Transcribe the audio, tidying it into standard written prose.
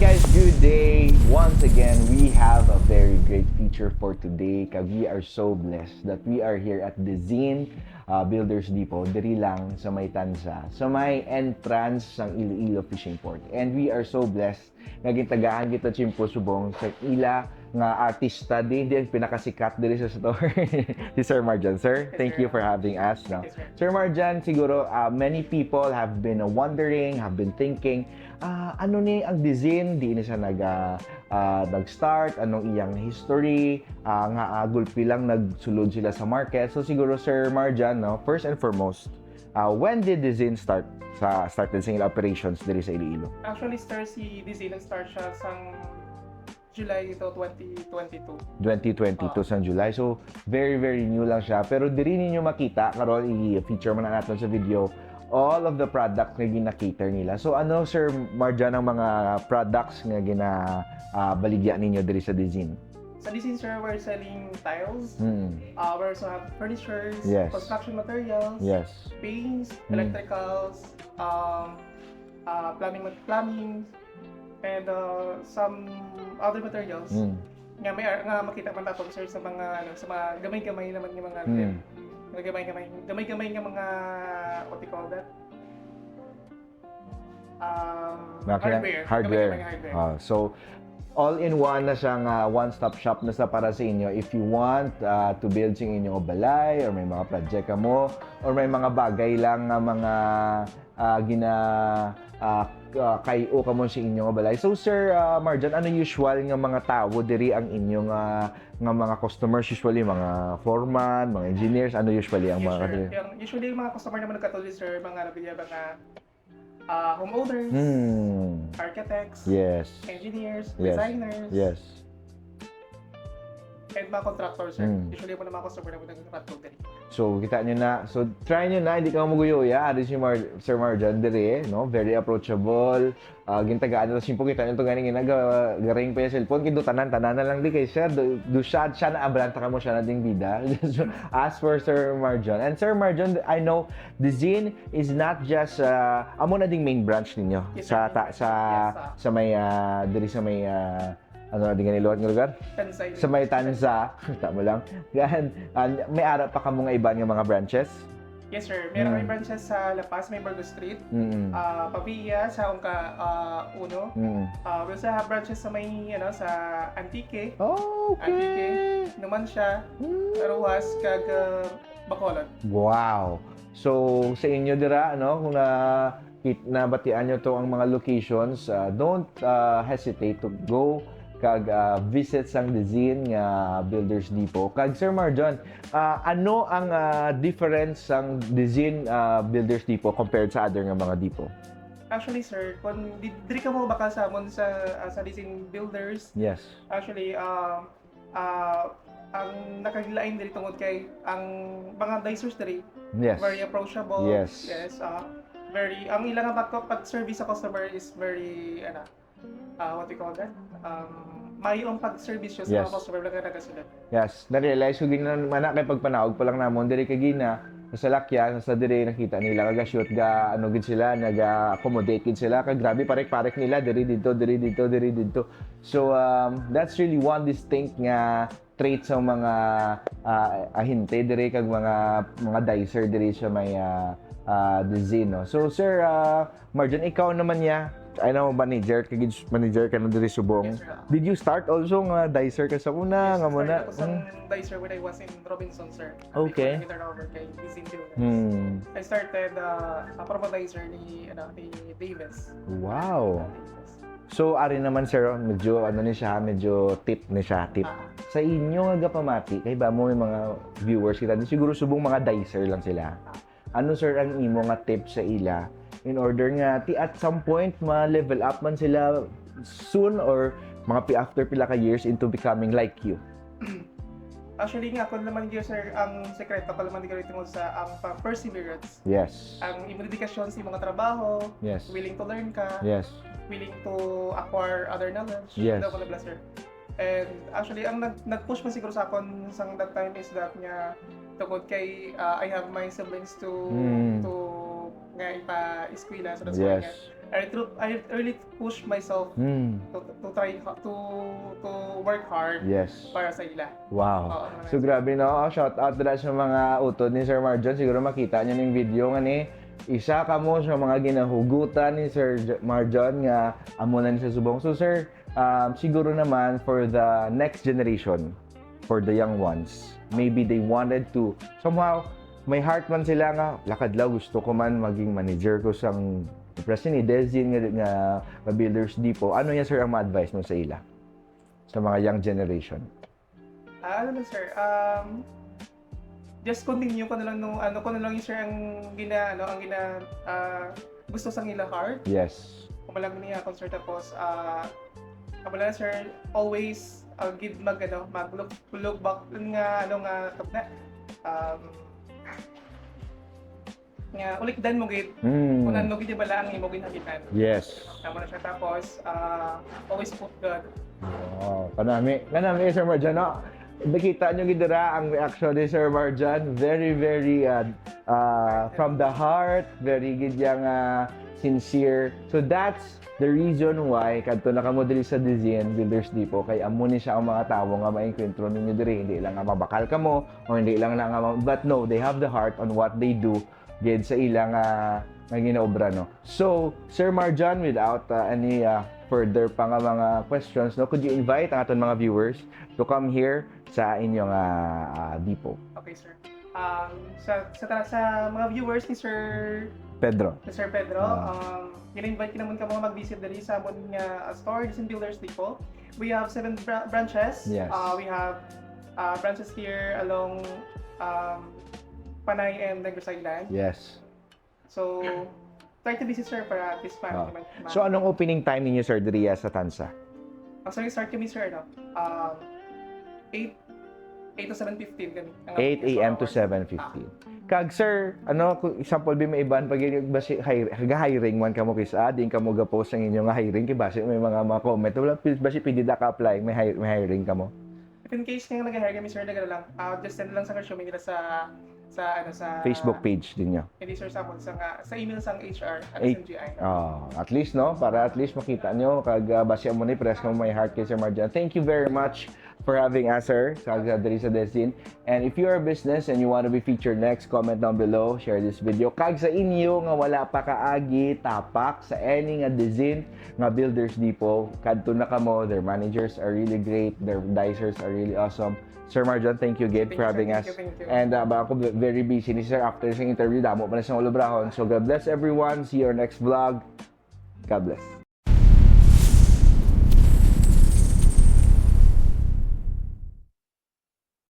guys, good day. Once again, we have a very great feature for today. We are so blessed that we are here at the Zine Builders Depot, diri lang sa may Tansa, sa may entrance ng Iloilo Fishing Port. And we are so blessed nga gitagaan kita Chimpo Subong sa ila nga artista din pinakasikat diri sa store si Sir Marjan. Sir, thank you for having us. No? Sir Marjan, siguro many people have been wondering, have been thinking, ano ni ang design, di ni siya nag-start, anong iyang history, nga gulpi lang nagsulod sila sa market. So siguro Sir Marjan, no, first and foremost, when did design start din sa operations diri sa Iloilo? Actually, si Disney nag-start siya sa July ito, 2022. 2022 sa July. So, very, very new lang siya. Pero diri ninyo makita, karon i-feature mo na natin sa video, all of the products na gina-cater nila. So, ano, Sir Marjan, ang mga products nga baligya ninyo diri sa Dizin? Sa Disney, sir, we're selling tiles. We also have furnitures, Yes. construction materials, Yes. paints, electricals, plumbing, and some other materials. Nga makita man natin sir sa mga gamay-gamay naman yung mga gamay-gamay nga mga what you call that? Hardware. Gamay-gamay hardware. So, all-in-one na siyang one-stop shop na sa para sa inyo. If you want to build sa inyong balay, or may mga project ka mo, or may mga bagay lang nga mga kayo ka mo sa inyong balay. So, Sir Marjan, ano usual nga mga tao diri ang inyong nga mga customers? Usually, mga foreman, mga engineers, ano usually ang mga diri? Usually, yung mga customer naman nagkatuloy, sir, mga homeowners, architects, Yes. engineers, Yes. designers, Yes. and mga contractors, sir. Usually po na mga customer naman nagkatuloy diri. So, kita nyo na. So, try nyo na. Hindi ka maguyo-ya. Ari si Sir Marjan diri, no? Very approachable. Gintagaan na simpo kita nyo ito ganing garing pa yung cellphone. Kindo tanan na lang di kay Sir. Do siya na abranta ka mo siya na ding bida. So, ask for Sir Marjan. And Sir Marjan, I know the Zine is not just amo na ding main branch ninyo. Yes, sa sir. sa may diri sa may ano na din nga lugar? Tansay. Sa may Tansa, tama lang. Yan, may arap pa ka mga iba ng mga branches? Yes, sir. Meron kami branches sa La Paz, may Burgos Street. Pavia, sa Ongka, Uno. We also have branches sa may, sa Antique. Oh, okay. Antique, Numancia, Ruas, kag Bacolod. Wow. So, sa inyo dira, kung nabatian nyo to ang mga locations, don't hesitate to go kag visit sang Dizin nga Builders Depot. Kag Sir Marjan, ano ang difference sang Dizin Builders Depot compared sa other nga mga depot? Actually, sir, kung diri ka mo baka sa Dizin Builders, Yes. actually, ang nakagilain diri tungod kay ang mga dicers diri, Yes. very approachable. Yes. Ang ilang pag-service sa customer is very what we call that? Mayroong pag-service siya sa Yes. mga customer lang na nagasulat. Yes, na-realize ko gina mana kay pagpanawag pa lang namon diri kay gina sa lakyan sa diri nakita nila kaga shoot ga ano gid sila naga-accommodate gid sila kag grabe parek nila diri dito. So that's really one distinct nga trait sa mga ahinte diri kag mga dicer diri sa may Dizin, no? So Sir Marjan, ikaw naman I know manager ka na diri subong. Yes, sir. Did you start also nga dicer ka sa una nga muna? Ako sa dicer when I was in Robinson, sir. Okay. Before I turn over kay Dizin Builders. Hmm. I started promo dicer ni Davis. Wow. So ari naman sir, medyo tip ni siya. Sa inyo nga pamati, kay ba mo may mga viewers kita, siguro subong mga dicer lang sila. Ano sir ang imo nga tip sa ila in order nga at some point ma-level up man sila soon or mga after pila ka years into becoming like you? Actually nga, kung naman yun, sir, ang sekreto ko naman dito mo sa ang perseverance. Yes. Ang imong dedikasyon sa mga trabaho, Yes. willing to learn ka, Yes. willing to acquire other knowledge. Yes. Daw ko na sir. And actually, ang nag-push man siguro sa akon sang that time is that nga tungod kay I have my siblings to nga ipa-eskwela so that's why Yes. nga I really push myself to try to work hard Yes. para sa ila. Wow. Oo, So grabe no, shout out dira sa mga utod ni Sir Marjon. Siguro makita niyo ning video nga ni isa ka mo sa mga ginahugutan ni Sir Marjon nga amo na ni sa subong. So sir, siguro naman for the next generation, for the young ones, maybe they wanted to somehow may heart man sila nga lakadlaw gusto ko man maging manager ko sang president ni Dezin nga Builders Depot. Ano yan sir ang ma-advise mo sa ila? Sa mga young generation? Ano na sir, just continue ko na lang nung ko na lang yung sir ang gusto sang ila heart. Yes. Kumalang niya concert tapos kamala sir always give mag-look back nga tugna nga ulikdan mo gid kunan mo gid bala ang imo ginhabitan. Yes. Tama na siya tapos always put God. Wow, kanami Sir Marjan, no? Nakita nyo gidira ang reaction ni Sir Marjan, very from the heart, very gid yang sincere. So that's the reason why kadto na kamo diri sa Dizin Builders Depot kay amo ni siya ang mga tawo nga maengkwentro ninyo diri, hindi lang nga mabakal kamo or hindi lang na nga but no, they have the heart on what they do gid sa ilang nga ginaobra, no. So Sir Marjan, without any further pa nga mga questions, no, could you invite ang aton mga viewers to come here sa inyong depot? Okay sir. Sa mga viewers ni Sir Pedro. Gina-invite naman ka mga mag-visit dali sa amon nga store Dizin Builders Depot. We have 7 branches. Yes. We have branches here along Panay and Negros Island. Yes. So try to visit sir para at least So anong opening time ninyo sir diri sa Tansa? Actually start kami sir 8 to 7:15 kami. 8 a.m. to 7:15. Kag sir, kung example bi may iban pag basi hiring man kamo kay sa ading kamo ga-post ang inyong hiring kay basi may mga comment wala basi pwede da ka apply may hiring kamo. If in case nga nag-hire kami sir nagala lang just send lang sa resume nila sa Facebook page din niyo. Hindi sir sa email sang HR at Eight. SMGI. At least no, para at least makita nyo kag basya mo ni press kamo may heart kay Sir Marjan. Thank you very much for having us sir sa diri sa Dezin. And if you are a business and you want to be featured next, comment down below, share this video. Kag sa inyo nga wala pa kaagi tapak sa any nga Dezin nga Builders Depot, kadto na kamo, their managers are really great, their dicers are really awesome. Sir Marjan, thank you again for having us. Thank you. And ako very busy ni sir after sa interview, damo pa na sa ulobrahon. So God bless everyone. See you on next vlog. God bless.